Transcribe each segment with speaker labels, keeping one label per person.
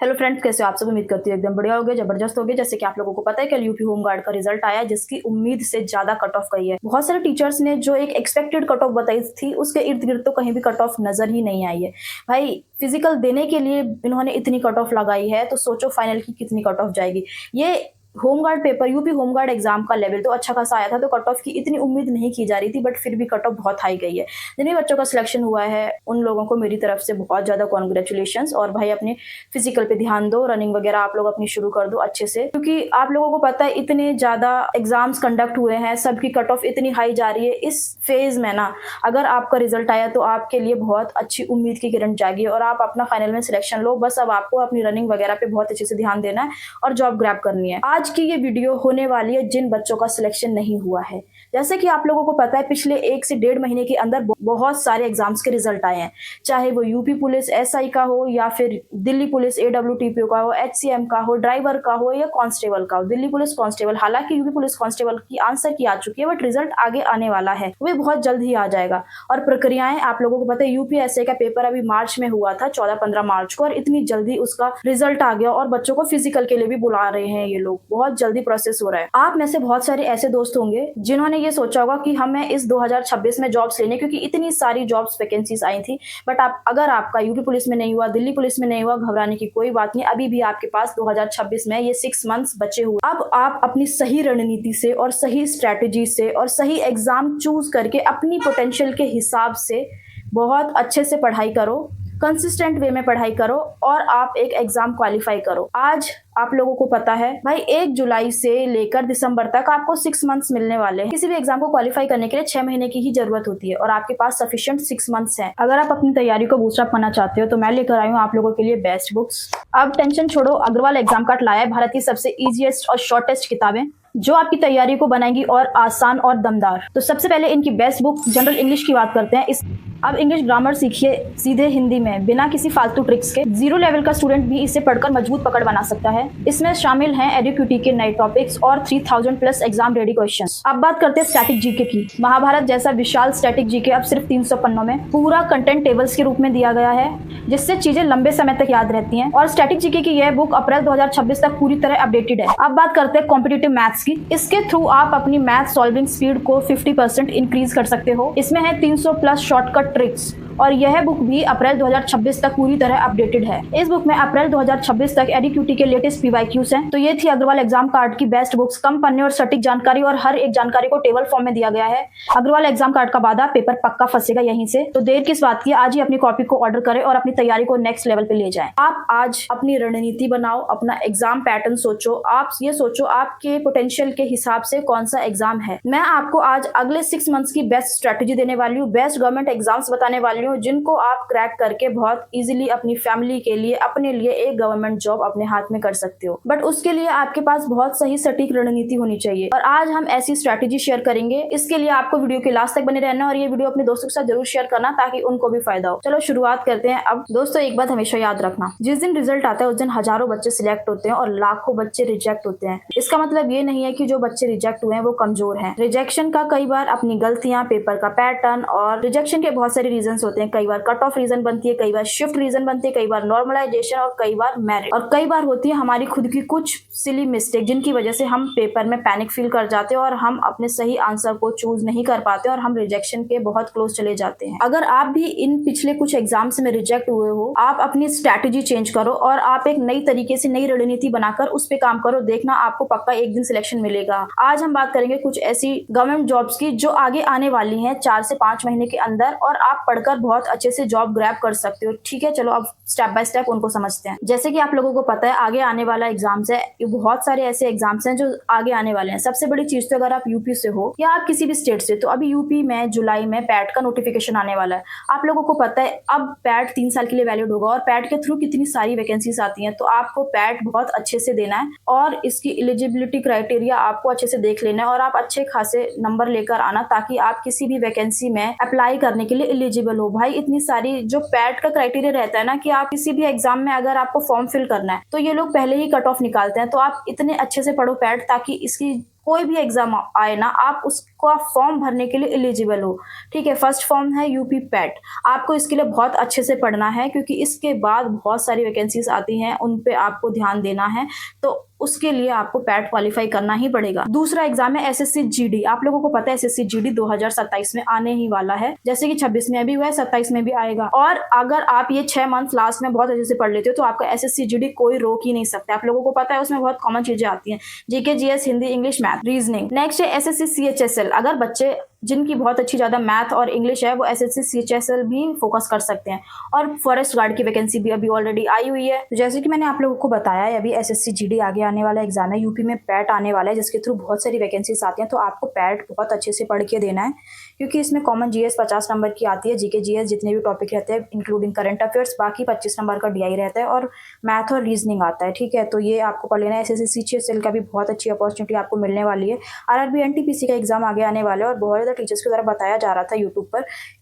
Speaker 1: Hello friends, कैसे हो आप सब। उम्मीद करती हूँ एकदम बढ़िया होगे, जबरदस्त होगे। जैसे कि आप लोगों को पता है कल यूपी होमगार्ड का रिजल्ट आया, जिसकी उम्मीद से ज्यादा कट ऑफ गई है। बहुत सारे टीचर्स ने जो एक एक्सपेक्टेड कट ऑफ बताई थी, उसके इर्द गिर्द तो कहीं भी कट ऑफ नजर ही नहीं आई है। भाई फिजिकल देने के लिए इन्होंने इतनी कट ऑफ लगाई है, तो सोचो फाइनल की कितनी कट ऑफ जाएगी। ये home guard paper, UP home guard exam का लेवल तो अच्छा खासा आया था, तो कट ऑफ की इतनी उम्मीद नहीं की जा रही थी, बट फिर भी कट ऑफ बहुत हाई गई है। जिन भी बच्चों का सिलेक्शन हुआ है उन लोगों को मेरी तरफ से बहुत ज्यादा कॉन्ग्रेचुलेशंस। और भाई अपने फिजिकल पे ध्यान दो, रनिंग वगैरह आप लोग अपनी शुरू कर दो अच्छे से, क्योंकि आप लोगों को पता है इतने ज्यादा एग्जाम्स कंडक्ट हुए हैं, सबकी कट ऑफ इतनी हाई जा रही है। इस फेज में ना अगर आपका रिजल्ट आया तो आपके लिए बहुत अच्छी उम्मीद की किरण जागी और आप अपना फाइनल में सिलेक्शन लो। बस अब आपको अपनी रनिंग वगैरह पे बहुत अच्छे से ध्यान देना है और जॉब ग्रैब करनी है। आज की ये वीडियो होने वाली है जिन बच्चों का सिलेक्शन नहीं हुआ है। जैसे कि आप लोगों को पता है पिछले 1 से 1.5 महीने के अंदर बहुत सारे एग्जाम्स के रिजल्ट आए हैं, चाहे वो यूपी पुलिस एसआई का हो या फिर दिल्ली पुलिस AWTPO का हो, HCM का हो, ड्राइवर का हो या कांस्टेबल का हो। दिल्ली पुलिस कांस्टेबल, हालांकि यूपी पुलिस कांस्टेबल की आंसर की आ चुकी है, बट रिजल्ट आगे आने वाला है, वो बहुत जल्द ही आ जाएगा। और प्रक्रियाएं आप लोगों को पता है, UPSA का पेपर अभी मार्च में हुआ था, 14-15 मार्च को, और इतनी जल्दी उसका रिजल्ट आ गया और बच्चों को फिजिकल के लिए भी बुला रहे हैं ये लोग, बहुत जल्दी प्रोसेस हो रहा है। आप में से बहुत सारे ऐसे दोस्त होंगे जिन्होंने ये सोचा होगा कि हमें इस 2026 में जॉब्स लेने, क्योंकि इतनी सारी जॉब्स वैकेंसीज आई थी। बट आप अगर आपका यूपी पुलिस में नहीं हुआ, दिल्ली पुलिस में नहीं हुआ, घबराने की कोई बात नहीं, अभी भी आपके पास 2026 में ये 6 मंथ्स बचे हुए। अब आप अपनी सही रणनीति से और सही स्ट्रैटेजी से और सही एग्जाम चूज करके अपनी पोटेंशियल के हिसाब से बहुत अच्छे से पढ़ाई करो, कंसिस्टेंट वे में पढ़ाई करो और आप एक एग्जाम क्वालिफाई करो। आज आप लोगों को पता है भाई 1 जुलाई से लेकर दिसंबर तक आपको 6 मंथ्स मिलने वाले हैं। किसी भी एग्जाम को क्वालिफाई करने के लिए 6 महीने की ही जरूरत होती है और आपके पास सफिशिएंट 6 मंथ्स हैं। अगर आप अपनी तैयारी को बूस्ट अप करना चाहते हो तो मैं लेकर आई हूँ आप लोगों के लिए बेस्ट बुक्स। अब टेंशन छोड़ो, अग्रवाल एग्जाम कार्ड लाया है भारत की सबसे इजीएस्ट और शॉर्टेस्ट किताबें जो आपकी तैयारी को बनाएंगी और आसान और दमदार। तो सबसे पहले इनकी बेस्ट बुक जनरल इंग्लिश की बात करते हैं। अब इंग्लिश ग्रामर सीखिए सीधे हिंदी में, बिना किसी फालतू ट्रिक्स के। 0 लेवल का स्टूडेंट भी इसे पढ़कर मजबूत पकड़ बना सकता है। इसमें शामिल हैं एडुक्यूटी के नए टॉपिक्स और 3000 प्लस एग्जाम रेडी क्वेश्चंस। अब बात करते हैं स्टैटिक जीके की। महाभारत जैसा विशाल स्टैटिक जीके अब सिर्फ 300 पन्नों में पूरा कंटेंट टेबल्स के रूप में दिया गया है, जिससे चीजें लंबे समय तक याद रहती हैं। और स्टैटिक जीके की यह बुक अप्रैल 2026 तक पूरी तरह अपडेटेड है। अब बात करते हैं कॉम्पिटिटिव मैथ्स की। इसके थ्रू आप अपनी मैथ सॉल्विंग स्पीड को 50% इंक्रीज कर सकते हो। इसमें है 300 प्लस शॉर्टकट ट्रिक्स और यह बुक भी अप्रैल 2026 तक पूरी तरह अपडेटेड है। इस बुक में अप्रैल 2026 तक एडुक्यूटी के लेटेस्ट PYQs हैं। तो ये थी अग्रवाल एग्जाम कार्ड की बेस्ट बुक्स। कम पन्ने और सटीक जानकारी और हर एक जानकारी को टेबल फॉर्म में दिया गया है। अग्रवाल एग्जाम कार्ड का वादा, पेपर पक्का फंसेगा यहीं से। तो देर किस बात की, आज ही अपनी कॉपी को ऑर्डर करें और अपनी तैयारी को नेक्स्ट लेवल पे ले जाएं। आप आज अपनी रणनीति बनाओ, अपना एग्जाम पैटर्न सोचो। आप ये सोचो आपके पोटेंशियल के हिसाब से कौन सा एग्जाम है। मैं आपको आज अगले 6 मंथ्स की बेस्ट स्ट्रेटेजी देने वाली हूँ, बेस्ट गवर्नमेंट एग्जाम्स बताने वाली हूँ जिनको आप क्रैक करके बहुत इजीली अपनी फैमिली के लिए, अपने लिए एक गवर्नमेंट जॉब अपने हाथ में कर सकते हो। बट उसके लिए आपके पास बहुत सही सटीक रणनीति होनी चाहिए और आज हम ऐसी स्ट्रेटेजी शेयर करेंगे। इसके लिए आपको वीडियो के लास्ट तक बने रहना और ये वीडियो अपने दोस्तों के साथ जरूर शेयर करना ताकि उनको भी फायदा हो। चलो शुरुआत करते हैं। अब दोस्तों एक बात हमेशा याद रखना, जिस दिन रिजल्ट आता है उस दिन हजारों बच्चे सिलेक्ट होते हैं और लाखों बच्चे रिजेक्ट होते हैं। इसका मतलब ये नहीं है कि जो बच्चे रिजेक्ट हुए हैं वो कमजोर हैं। रिजेक्शन का कई बार अपनी गलतियां, पेपर का पैटर्न और रिजेक्शन के बहुत सारे रीजंस होते हैं। कई बार कट ऑफ रीजन बनती है, कई बार शिफ्ट रीजन बनती है, कई बार नॉर्मलाइजेशन और कई बार मेरिट, और कई बार होती है हमारी खुद की कुछ सिली मिस्टेक जिनकी वजह से हम पेपर में पैनिक फील कर जाते हैं और हम अपने सही आंसर को चूज नहीं कर पाते और हम रिजेक्शन के बहुत क्लोज चले जाते हैं। अगर आप भी इन पिछले कुछ एग्जाम्स में रिजेक्ट हुए हो, आप अपनी स्ट्रैटेजी चेंज करो और आप एक नई तरीके से नई रणनीति बनाकर उस पर काम करो। देखना आपको पक्का एक दिन सिलेक्शन मिलेगा। आज हम बात करेंगे कुछ ऐसी गवर्नमेंट जॉब्स की जो आगे आने वाली हैं 4 से 5 महीने के अंदर और आप पढ़कर बहुत अच्छे से जॉब ग्रैब कर सकते हो। ठीक है, चलो अब स्टेप बाय स्टेप उनको समझते हैं। जैसे कि आप लोगों को पता है आगे आने वाला एग्जाम्स है, बहुत सारे ऐसे एग्जाम्स हैं जो आगे आने वाले हैं। सबसे बड़ी चीज तो अगर आप यूपी से हो या आप किसी भी स्टेट से, तो अभी यूपी में जुलाई में पैट का नोटिफिकेशन आने वाला है। आप लोगों को पता है अब पैट 3 साल के लिए वैलिड होगा और पैट के थ्रू कितनी सारी वैकेंसीज आती हैं। तो आपको पैट बहुत अच्छे से देना है और इसकी एलिजिबिलिटी क्राइटेरिया आपको अच्छे से देख लेना है और आप अच्छे खासे नंबर लेकर आना ताकि आप किसी भी वैकेंसी में अप्लाई करने के लिए एलिजिबल हो। भाई इतनी सारी जो पैट का क्राइटेरिया रहता है ना कि आप किसी भी एग्जाम में अगर आपको फॉर्म फिल करना है तो ये लोग पहले ही कट ऑफ निकालते हैं। तो आप इतने अच्छे से पढ़ो पैट ताकि इसकी कोई भी एग्जाम आए ना, आप उसका फॉर्म भरने के लिए एलिजिबल हो। ठीक है, फर्स्ट फॉर्म है यूपी पैट। आपको इसके लिए बहुत अच्छे से पढ़ना है, क्योंकि इसके बाद बहुत सारी वैकेंसीज आती हैं, उन पे आपको ध्यान देना है। तो उसके लिए आपको पैट क्वालिफाई करना ही पड़ेगा। दूसरा एग्जाम है एसएससी जीडी। आप लोगों को पता है एसएससी जीडी 2027 में आने ही वाला है, जैसे कि 26 में भी हुआ है, 27 में भी आएगा। और अगर आप ये 6 मंथ लास्ट में बहुत अच्छे से पढ़ लेते हो तो आपका एसएससी जीडी कोई रोक ही नहीं सकता। आप लोगों को पता है उसमें बहुत कॉमन चीजें आती हैं, GK, GS, Hindi, English, math, reasoning. Next है एसएससी सीएचएसएल। अगर बच्चे जिनकी बहुत अच्छी ज्यादा मैथ और इंग्लिश है, वो एसएससी सीएचएसएल भी फोकस कर सकते हैं। और फॉरेस्ट गार्ड की वैकेंसी भी अभी ऑलरेडी आई हुई है। तो जैसे कि मैंने आप लोगों को बताया है, अभी एसएससी जीडी आगे आने वाला एग्जाम है, यूपी में पैट आने वाला है, जिसके थ्रू बहुत सारी वैकेंसीज आती हैं। तो आपको पैट बहुत अच्छे से पढ़ के देना है, क्योंकि इसमें कॉमन जीएस 50 नंबर की आती है, जीके जीएस जितने भी टॉपिक रहते हैं इंक्लूडिंग करंट अफेयर्स, बाकी 25 नंबर का डीआई रहता है, और मैथ और रीजनिंग आता है। ठीक है, तो ये आपको पढ़ लेना है। एसएससी सीएचएसएल का भी बहुत अच्छी अपॉर्चुनिटी आपको मिलने वाली है। आरआरबी एनटीपीसी का एग्जाम आगे आने वाला है, और बहुत ज़्यादा टीचर्स के द्वारा बताया जा रहा था यूट्यूब पर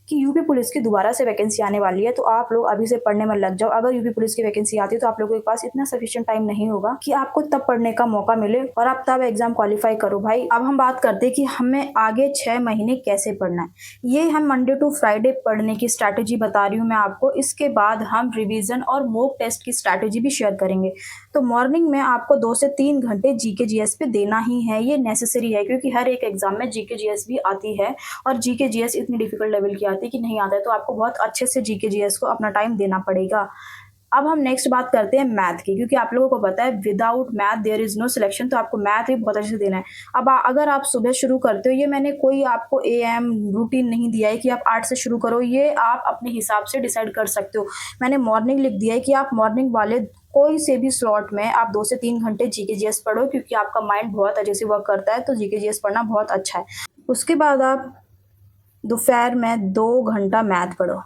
Speaker 1: कि यूपी पुलिस की दोबारा से वैकेंसी आने वाली है। तो आप लोग अभी से पढ़ने में लग जाओ। अगर यूपी पुलिस की वैकेंसी आती है तो आप लोगों के पास इतना सफिशिएंट टाइम नहीं होगा कि आपको तब पढ़ने का मौका मिले और आप तब एग्जाम क्वालिफाई करो। भाई, अब हम बात करते हैं कि हमें आगे 6 महीने कैसे पढ़ना है। ये हम मंडे टू फ्राइडे पढ़ने की स्ट्रैटेजी बता रही हूँ मैं आपको। इसके बाद हम रिविजन और मॉक टेस्ट की स्ट्रैटेजी भी शेयर करेंगे। तो मॉर्निंग में आपको 2 से 3 घंटे जीके जीएस पे देना ही है। ये नेसेसरी है, क्योंकि हर एक एग्जाम में जीके जीएस भी आती है, और जीके जीएस इतनी डिफिकल्ट लेवल की आती है कि नहीं आता है। तो आपको बहुत अच्छे से जीके जीएस को अपना टाइम देना पड़ेगा। अब हम नेक्स्ट बात करते हैं मैथ की, क्योंकि आप लोगों को पता है without math there is no selection. तो आपको मैथ भी बहुत अच्छे से देना है। अब अगर आप सुबह शुरू करते हो, ये मैंने कोई आपको एएम रूटीन नहीं दिया है कि आप 8 से शुरू करो, ये आप अपने हिसाब से डिसाइड कर सकते हो। मैंने मॉर्निंग लिख दिया है कि आप मॉर्निंग वाले कोई से भी स्लॉट में आप 2 से 3 घंटे जीके जीएस पढ़ो, क्योंकि आपका माइंड बहुत अच्छे से वर्क करता है। तो जीके जीएस पढ़ना बहुत अच्छा है। उसके बाद आप दोपहर में 2 घंटा मैथ पढ़ो।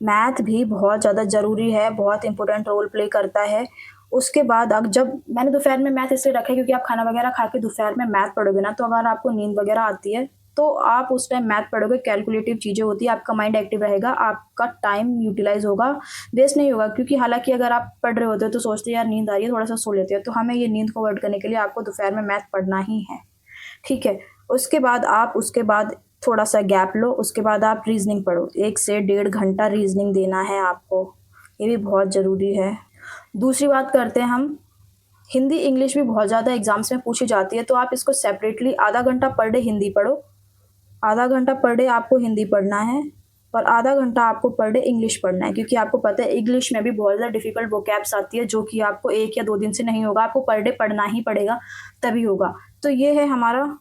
Speaker 1: मैथ भी बहुत ज़्यादा ज़रूरी है, बहुत इंपॉर्टेंट रोल प्ले करता है। उसके बाद अब जब मैंने दोपहर में मैथ इसलिए रखा है क्योंकि आप खाना वगैरह खा के दोपहर में मैथ पढ़ोगे ना, तो अगर आपको नींद वगैरह आती है तो आप उस टाइम मैथ पढ़ोगे। कैलकुलेटिव चीज़ें होती है, आपका माइंड एक्टिव रहेगा, आपका टाइम यूटिलाइज होगा, वेस्ट नहीं होगा। क्योंकि हालांकि अगर आप पढ़ रहे होते हो तो सोचते हैं यार नींद आ रही है, थोड़ा सा सो लेते हैं, तो हमें ये नींद को अवॉइड करने के लिए आपको दोपहर में मैथ पढ़ना ही है। ठीक है, उसके बाद थोड़ा सा गैप लो। उसके बाद आप रीजनिंग पढ़ो। 1 से 1.5 घंटा रीजनिंग देना है आपको, ये भी बहुत ज़रूरी है। दूसरी बात करते हैं हम, हिंदी इंग्लिश भी बहुत ज़्यादा एग्जाम्स में पूछी जाती है, तो आप इसको सेपरेटली आधा घंटा पर डे हिंदी पढ़ो, आधा घंटा पर डे आपको हिंदी पढ़ना है, और आधा घंटा आपको पर डे इंग्लिश पढ़ना है। क्योंकि आपको पता है इंग्लिश में भी बहुत ज़्यादा डिफिकल्ट वोकैब्स आती है, जो कि आपको 1 या 2 दिन से नहीं होगा, आपको पर डे पढ़ना ही पड़ेगा, तभी होगा। तो ये है हमारा,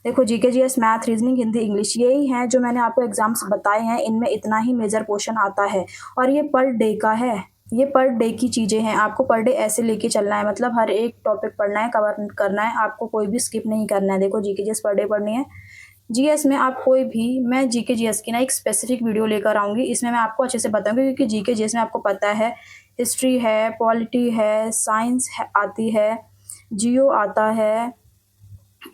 Speaker 1: देखो GK GS math reasoning Hindi English, यही हैं जो मैंने आपको एग्जाम्स बताए हैं। इनमें इतना ही मेजर पोर्शन आता है, और ये पर डे का है, ये पर डे की चीज़ें हैं। आपको पर डे ऐसे लेके चलना है, मतलब हर एक टॉपिक पढ़ना है, कवर करना है, आपको कोई भी स्किप नहीं करना है। देखो जीके जीएस पर डे पढ़नी है। जीएस में आप कोई भी, मैं जीके जीएस की ना एक स्पेसिफिक वीडियो लेकर आऊँगी, इसमें मैं आपको अच्छे से बताऊँगी। क्योंकि जीके जीएस में आपको पता है हिस्ट्री है, पॉलिटी है, साइंस है, आती है, जियो आता है,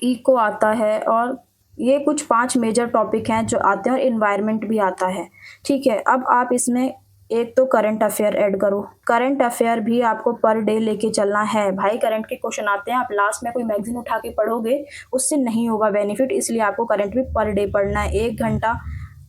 Speaker 1: इको आता है, और ये कुछ 5 मेजर टॉपिक हैं जो आते हैं, और इन्वायरमेंट भी आता है। ठीक है, अब आप इसमें एक तो करंट अफेयर ऐड करो। करंट अफेयर भी आपको पर डे लेके चलना है। भाई करंट के क्वेश्चन आते हैं, आप लास्ट में कोई मैगजीन उठा के पढ़ोगे, उससे नहीं होगा बेनिफिट, इसलिए आपको करंट भी पर डे पढ़ना है। 1 घंटा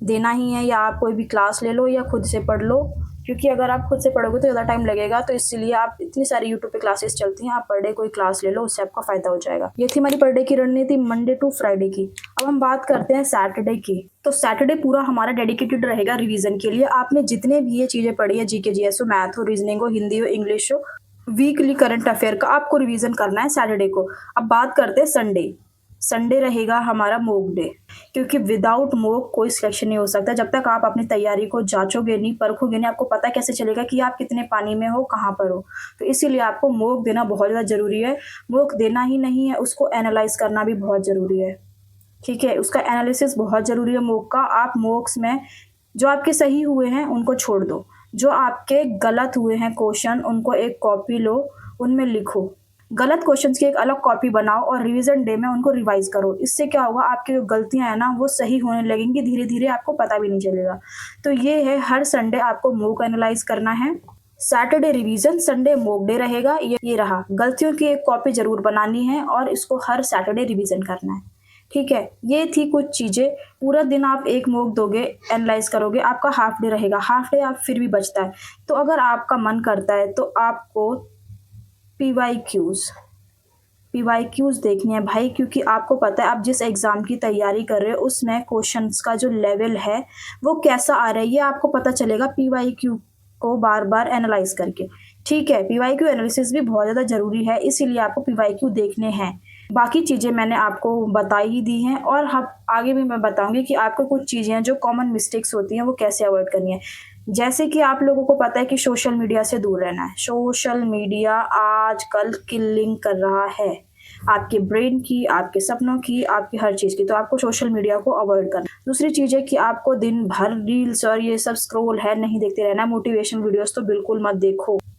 Speaker 1: देना ही है, या आप कोई भी क्लास ले लो या खुद से पढ़ लो। क्योंकि अगर आप खुद से पढ़ोगे तो ज़्यादा टाइम लगेगा, तो इसलिए आप, इतनी सारी यूट्यूब पे क्लासेस चलती हैं, आप पर डे कोई क्लास ले लो, उससे आपका फ़ायदा हो जाएगा। ये थी हमारी पर डे की रणनीति मंडे टू फ्राइडे की। अब हम बात करते हैं सैटरडे की। तो सैटरडे पूरा हमारा डेडिकेटेड रहेगा रिवीजन के लिए। आपने जितने भी ये चीज़ें पढ़ी है, जीके जीएस हो, मैथ हो, रीजनिंग हो, हिंदी हो, इंग्लिश हो, वीकली करंट अफेयर का आपको रिवीजन करना है सैटरडे को। अब बात करते हैं संडे। संडे रहेगा हमारा मोक डे, क्योंकि विदाउट मोक कोई सिलेक्शन नहीं हो सकता। जब तक आप अपनी तैयारी को जांचोगे नहीं, परखोगे नहीं, आपको पता कैसे चलेगा कि आप कितने पानी में हो, कहाँ पर हो। तो इसीलिए आपको मोक देना बहुत ज़्यादा ज़रूरी है। मोक देना ही नहीं है, उसको एनालाइज करना भी बहुत ज़रूरी है। ठीक है, उसका एनालिसिस बहुत ज़रूरी है मोक का। आप मोक्स में जो आपके सही हुए हैं उनको छोड़ दो, जो आपके गलत हुए हैं क्वेश्चन, उनको एक कॉपी लो, उनमें लिखो। गलत क्वेश्चंस की एक अलग कॉपी बनाओ और रिवीजन डे में उनको रिवाइज करो। इससे क्या होगा, आपकी जो गलतियां हैं ना वो सही होने लगेंगी धीरे धीरे, आपको पता भी नहीं चलेगा। तो ये है, हर संडे आपको मोक एनालाइज करना है। Saturday revision, Sunday mock day रहेगा। ये रहा, गलतियों की एक कॉपी जरूर बनानी है और इसको हर सैटरडे रिवीजन करना है। ठीक है, ये थी कुछ चीजें। पूरा दिन आप एक मॉक दोगे, एनालाइज करोगे, आपका हाफ डे रहेगा। हाफ डे आप फिर भी बचता है, तो अगर आपका मन करता है तो आपको पीवाईक्यूज देखनी है भाई, क्योंकि आपको पता है आप जिस एग्जाम की तैयारी कर रहे हो उसमें क्वेश्चंस का जो लेवल है वो कैसा आ रहा है, ये आपको पता चलेगा पीवाईक्यू को बार बार एनालाइज करके। ठीक है, पीवाईक्यू एनालिसिस भी बहुत ज़्यादा जरूरी है, इसीलिए आपको पीवाईक्यू देखने हैं। बाकी चीज़ें मैंने आपको बताई ही दी हैं, और हम आगे भी मैं बताऊंगी कि आपको कुछ चीज़ें जो कॉमन मिस्टेक्स होती हैं वो कैसे अवॉइड करनी है। जैसे कि आप लोगों को पता है कि सोशल मीडिया से दूर रहना है। सोशल मीडिया आजकल किलिंग कर रहा है आपके ब्रेन की, आपके सपनों की, आपकी हर चीज़ की, तो आपको सोशल मीडिया को अवॉइड करना। दूसरी चीज़ है कि आपको दिन भर रील्स और ये सब स्क्रॉल है नहीं देखते रहना। मोटिवेशन वीडियोस तो बिल्कुल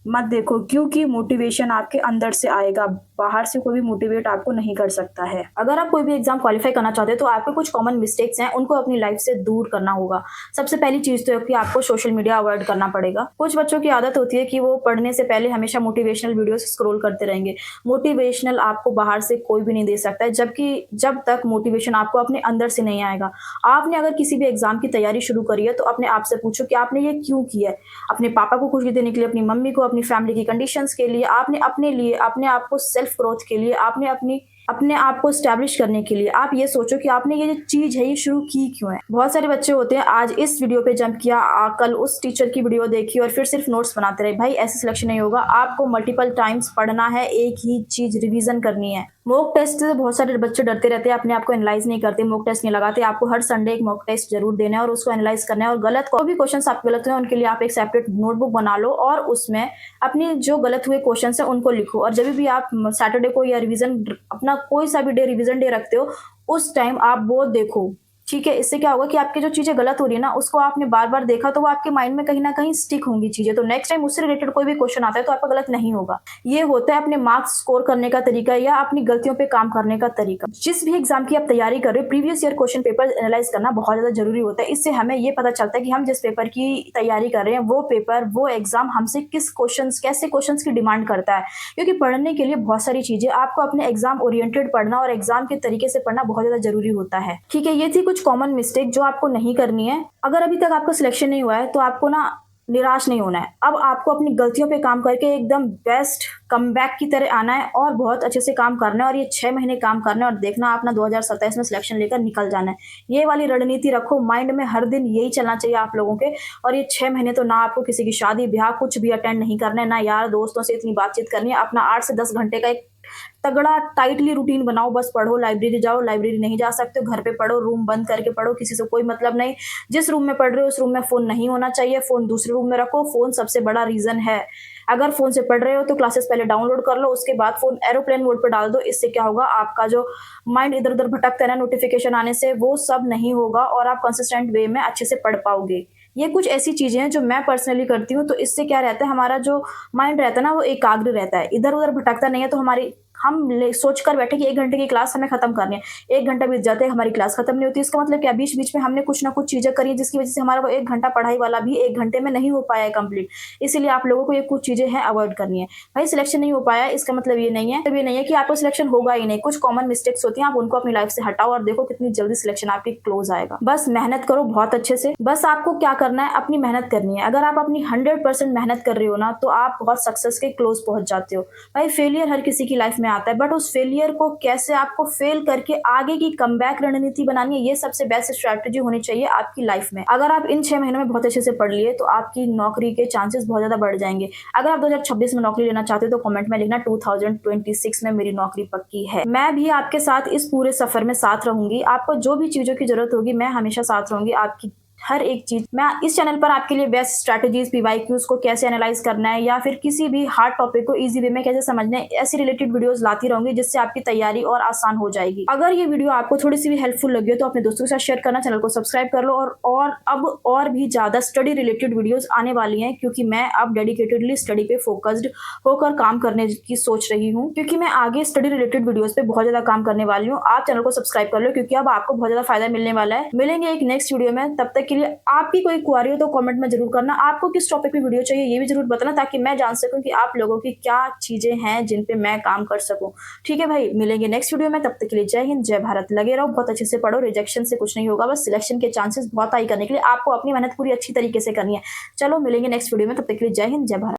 Speaker 1: मत देखो, क्योंकि मोटिवेशन आपके अंदर से आएगा, बाहर से कोई भी मोटिवेट आपको नहीं कर सकता है। अगर आप कोई भी एग्जाम क्वालिफाई करना चाहते हैं तो आपके कुछ कॉमन मिस्टेक्स हैं, उनको अपनी लाइफ से दूर करना होगा। सबसे पहली चीज तो है कि आपको सोशल मीडिया अवॉइड करना पड़ेगा। कुछ बच्चों की आदत होती है कि वो पढ़ने से पहले हमेशा मोटिवेशनल वीडियोस स्क्रॉल करते रहेंगे। मोटिवेशनल आपको बाहर से कोई भी नहीं दे सकता है, जबकि जब तक मोटिवेशन आपको अपने अंदर से नहीं आएगा। आपने अगर किसी भी एग्जाम की तैयारी शुरू करी है तो अपने आप से पूछो कि आपने ये क्यों किया है। अपने पापा को खुशी देने के लिए, अपनी मम्मी को, अपनी फैमिली की कंडीशंस के लिए, आपने अपने लिए, अपने आप को सेल्फ ग्रोथ के लिए, आपने अपने आप को स्टैब्लिश करने के लिए आप ये सोचो कि आपने ये जो चीज है ये शुरू की क्यों है। बहुत सारे बच्चे होते हैं आज इस वीडियो पे जंप किया, कल उस टीचर की वीडियो देखी और फिर सिर्फ नोट्स बनाते रहे। भाई ऐसे सिलेक्शन नहीं होगा, आपको मल्टीपल टाइम्स पढ़ना है, एक ही चीज रिवीजन करनी है। मॉक टेस्ट से बहुत सारे बच्चे डरते रहते हैं, अपने आप को एनालाइज नहीं करते, मॉक टेस्ट नहीं लगाते। आपको हर संडे एक मॉक टेस्ट जरूर देना है और उसको एनालाइज करना है, और गलत कोई भी क्वेश्चन आपके गलत हुए उनके लिए आप एक सेपरेट नोटबुक बना लो और उसमें अपने जो गलत हुए क्वेश्चन है उनको लिखो। और जब भी आप सैटरडे को या रिवीजन, अपना कोई सा भी डे रिवीजन डे रखते हो, उस टाइम आप वो देखो। ठीक है, इससे क्या होगा कि आपकी जो चीजें गलत हो रही है ना उसको आपने बार बार देखा तो वो आपके माइंड में कहीं ना कहीं स्टिक होंगी चीजें, तो नेक्स्ट टाइम उससे रिलेटेड कोई भी क्वेश्चन आता है तो आपका गलत नहीं होगा। ये होता है अपने मार्क्स स्कोर करने का तरीका या अपनी गलतियों पे काम करने का तरीका। जिस भी एग्जाम की आप तैयारी कर रहे हो, previous year question paper analyse करना बहुत ज्यादा जरूरी होता है। इससे हमें ये पता चलता है कि हम जिस पेपर की तैयारी कर रहे हैं वो पेपर, वो एग्जाम हमसे किस क्वेश्चन, कैसे क्वेश्चन की डिमांड करता है। क्योंकि पढ़ने के लिए बहुत सारी चीजें, आपको अपने एग्जाम ओरिएंटेड पढ़ना और एग्जाम के तरीके से पढ़ना बहुत ज्यादा जरूरी होता है। ठीक है, ये थी कुछ कॉमन मिस्टेक जो आपको नहीं करनी है। अगर अभी तक आपका सिलेक्शन नहीं हुआ है तो आपको ना निराश नहीं होना है। अब आपको अपनी गलतियों पे काम करके एकदम बेस्ट कमबैक की तरह आना है और बहुत अच्छे से काम करना है, और ये 6 महीने काम करना है और देखना अपना 2027 में सिलेक्शन लेकर निकल जाना है। ये वाली रणनीति रखो माइंड में, हर दिन यही चलना चाहिए आप लोगों के। और ये 6 महीने तो ना आपको किसी की शादी ब्याह कुछ भी अटेंड नहीं करना है, ना यार दोस्तों से इतनी बातचीत करनी है। अपना 8 से 10 घंटे का एक तगड़ा टाइटली रूटीन बनाओ, बस पढ़ो, लाइब्रेरी जाओ, लाइब्रेरी नहीं जा सकते हो घर पे पढ़ो, रूम बंद करके पढ़ो, किसी से कोई मतलब नहीं। जिस रूम में पढ़ रहे हो उस रूम में फोन नहीं होना चाहिए, फोन दूसरे रूम में रखो। फोन सबसे बड़ा रीजन है। अगर फोन से पढ़ रहे हो तो क्लासेस पहले डाउनलोड कर लो, उसके बाद फोन एरोप्लेन मोड पर डाल दो। इससे क्या होगा, आपका जो माइंड इधर उधर भटकता है ना नोटिफिकेशन आने से, वो सब नहीं होगा और आप कंसिस्टेंट वे में अच्छे से पढ़ पाओगे। ये कुछ ऐसी चीजें हैं जो मैं पर्सनली करती हूँ, तो इससे क्या रहता है, हमारा जो माइंड रहता है ना वो एकाग्र रहता है, इधर उधर भटकता नहीं है। तो हम सोच कर बैठे कि 1 घंटे की क्लास हमें खत्म करनी है, 1 घंटा बीत जाते हैं हमारी क्लास खत्म नहीं होती। इसका मतलब क्या, बीच बीच में हमने कुछ ना कुछ चीजें करी जिसकी वजह से हमारा वो 1 घंटा पढ़ाई वाला भी 1 घंटे में नहीं हो पाया है कंप्लीट। इसीलिए आप लोगों को ये कुछ चीजें हैं अवॉइड करनी है। भाई सिलेक्शन नहीं हो पाया इसका मतलब ये नहीं है कि आपको सिलेक्शन होगा ही नहीं। कुछ कॉमन मिस्टेक्स होती हैं, आप उनको अपनी लाइफ से हटाओ और देखो कितनी जल्दी सिलेक्शन आपकी क्लोज आएगा। बस मेहनत करो बहुत अच्छे से, बस आपको क्या करना है, अपनी मेहनत करनी है। अगर आप अपनी 100% मेहनत कर रहे हो ना तो आप बहुत सक्सेस के क्लोज पहुंच जाते हो। भाई फेलियर हर किसी की लाइफ में आता है, बट उस फेलियर को कैसे आपको फेल करके आगे की कमबैक रणनीति बनानी है, ये सबसे बेस्ट स्ट्रैटेजी होनी चाहिए आपकी लाइफ में। अगर आप इन 6 महीनों में बहुत अच्छे से पढ़ लिए तो आपकी नौकरी के चांसेस बहुत ज्यादा बढ़ जाएंगे। अगर आप 2026 में नौकरी लेना चाहते हो तो कमेंट में लिखना 2026 में मेरी नौकरी पक्की है। मैं भी आपके साथ इस पूरे सफर में साथ रहूंगी। आपको जो भी चीजों की जरूरत होगी मैं हमेशा साथ रहूंगी, आपकी हर एक चीज। मैं इस चैनल पर आपके लिए बेस्ट स्ट्रैटेजीज, पीवाईक्यूज को कैसे एनालाइज करना है या फिर किसी भी हार्ड टॉपिक को इजी वे में कैसे समझना है, ऐसी रिलेटेड वीडियोस लाती रहूंगी जिससे आपकी तैयारी और आसान हो जाएगी। अगर ये वीडियो आपको थोड़ी सी भी हेल्पफुल लगी हो तो अपने दोस्तों के साथ शेयर करना, चैनल को सब्सक्राइब कर लो। और अब और भी ज्यादा स्टडी रिलेटेड वीडियोज आने वाली है, क्योंकि मैं अब डेडिकेटेडली स्टडी पे फोकस्ड होकर काम करने की सोच रही हूँ, क्योंकि मैं आगे स्टडी रिलेटेड वीडियोज पे बहुत ज्यादा काम करने वाली हूँ। आप चैनल को सब्सक्राइब कर लो क्योंकि अब आपको बहुत ज्यादा फायदा मिलने वाला है। मिलेंगे एक नेक्स्ट वीडियो में, तब तक तक के लिए आपकी कोई क्वारी हो तो कमेंट में जरूर करना। आपको किस टॉपिक पे वीडियो चाहिए ये भी जरूर बताना, ताकि मैं जान सकूं कि आप लोगों की क्या चीजें हैं जिन पे मैं काम कर सकूं। ठीक है भाई, मिलेंगे नेक्स्ट वीडियो में, तब तक के लिए जय हिंद जय भारत। लगे रहो, बहुत अच्छे से पढ़ो, रिजेक्शन से कुछ नहीं होगा, बस सिलेक्शन के चांसेस बहुत हाई करने के लिए आपको अपनी मेहनत पूरी अच्छी तरीके से करनी है। चलो मिलेंगे नेक्स्ट वीडियो में, तब तक के लिए जय हिंद जय भारत।